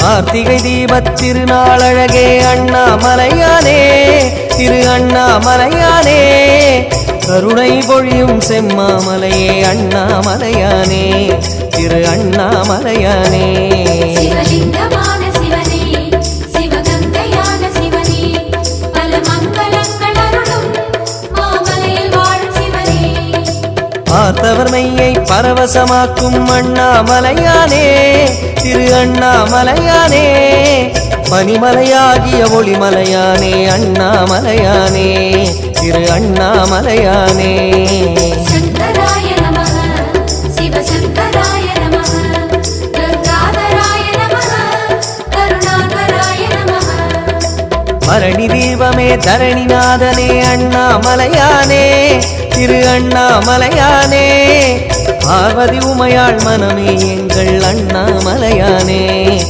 கார்த்திகை தீபத் திருநாளழகே அண்ணாமலையானே திரு அண்ணாமலையானே கருணை பொழியும் செம்மாமலையே அண்ணாமலையானே திரு அண்ணாமலையானே சிவலிங்கமான சிவனே சிவகங்கையான சிவனே பல மங்களங்கள் அருளும் மாமலையில் வாழும் சிவனே பார்த்தவர் மெய்யை பரவசமாக்கும் அண்ணாமலையானே திரு அண்ணாமலையானே பனிமலையாகிய ஒளிமலையானே அண்ணாமலையானே திரு அண்ணாமலையானே சங்கராய நமः சிவசங்கராய நமः கங்காதராய நமः கருணாகராய நமः பரணி தீபமே தரணிநாதனே அண்ணாமலையானே திரு அண்ணாமலையானே பார்வதி உமையாள் மனமே எங்கள் அண்ணாமலையானே